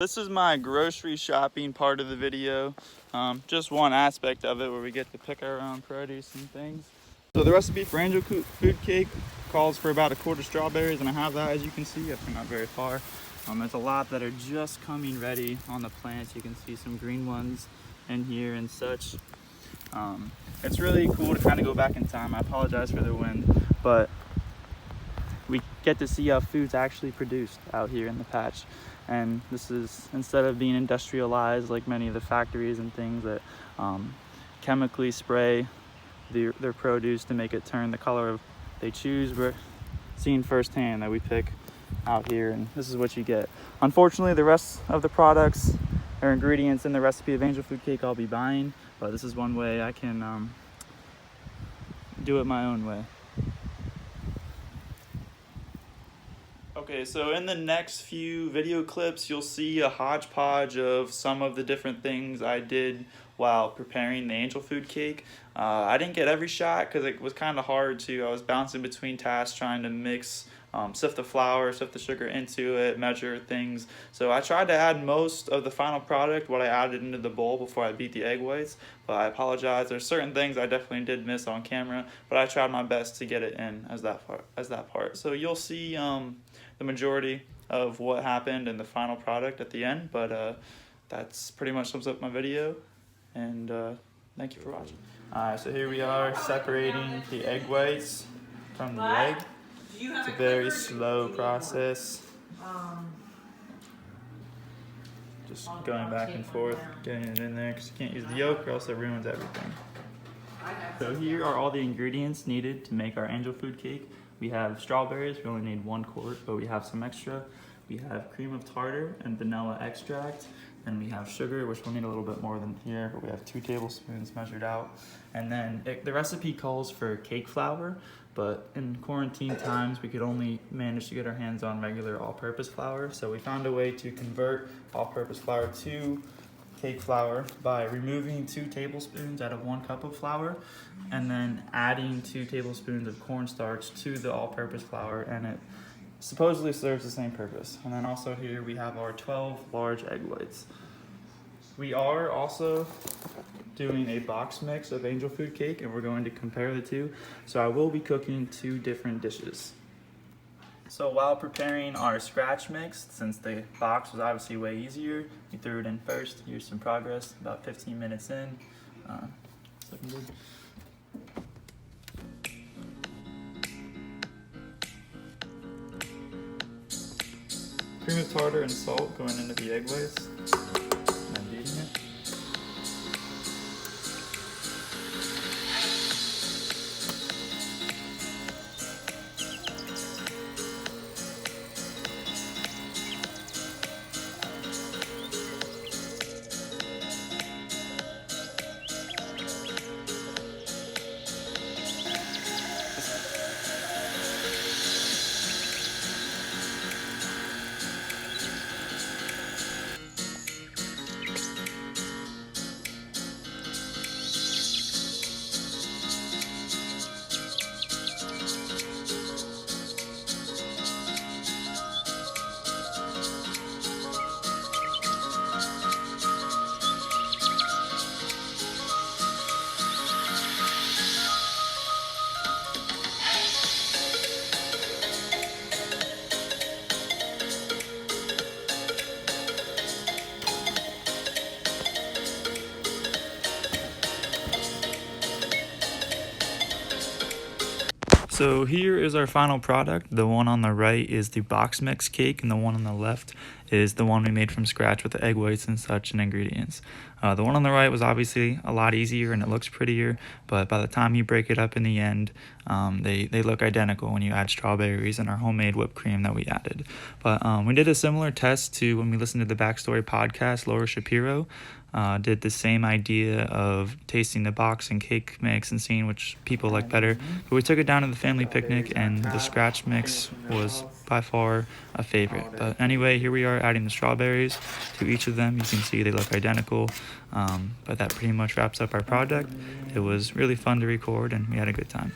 This is my grocery shopping part of the video. Just one aspect of it where we get to pick our own produce and things. So the recipe for angel food cake calls for about a quart of strawberries, and I have that, as you can see. I've not very far. There's a lot that are just coming ready on the plants. You can see some green ones in here and such. It's really cool to kind of go back in time. I apologize for the wind, but we get to see how food's actually produced out here in the patch. And this is, instead of being industrialized like many of the factories and things that chemically spray their produce to make it turn the color they choose, we're seeing firsthand that we pick out here, and this is what you get. Unfortunately, the rest of the products or ingredients in the recipe of angel food cake I'll be buying, but this is one way I can do it my own way. Okay, so in the next few video clips, you'll see a hodgepodge of some of the different things I did while preparing the angel food cake. I didn't get every shot because it was kind of hard to. I was bouncing between tasks trying to mix, sift the flour, sift the sugar into it, measure things. So I tried to add most of the final product, what I added into the bowl before I beat the egg whites. But I apologize. There's certain things I definitely did miss on camera, but I tried my best to get it in as that part. So you'll see the majority of what happened in the final product at the end, but that's pretty much sums up my video, and thank you for watching. Alright, so here we are separating the egg whites from the egg. It's a very slow process. Just going back and forth, getting it in there, because you can't use the yolk or else it ruins everything. So here are all the ingredients needed to make our angel food cake. We have strawberries, we only need 1 quart, but we have some extra. We have cream of tartar and vanilla extract. And we have sugar, which we'll need a little bit more than here, but we have 2 tablespoons measured out. And then the recipe calls for cake flour, but in quarantine times, we could only manage to get our hands on regular all-purpose flour. So we found a way to convert all-purpose flour to cake flour by removing 2 tablespoons out of 1 cup of flour, and then adding 2 tablespoons of cornstarch to the all-purpose flour, and it supposedly serves the same purpose. And then also here we have our 12 large egg whites. We are also doing a box mix of angel food cake, and we're going to compare the two. So I will be cooking 2 different dishes. So while preparing our scratch mix, since the box was obviously way easier, we threw it in first. Here's some progress, about 15 minutes in. It's looking good. Cream of tartar and salt going into the egg whites, and then beating it. So here is our final product. The one on the right is the box mix cake, and the one on the left is the one we made from scratch with the egg whites and such and ingredients. The one on the right was obviously a lot easier and it looks prettier, but by the time you break it up in the end, they look identical when you add strawberries and our homemade whipped cream that we added. But we did a similar test to when we listened to the Backstory podcast. Laura Shapiro did the same idea of tasting the box and cake mix and seeing which people like better. But we took it down to the family picnic, and the scratch mix was by far a favorite. But anyway, here we are adding the strawberries to each of them. You can see they look identical, but that pretty much wraps up our project. It was really fun to record, and we had a good time.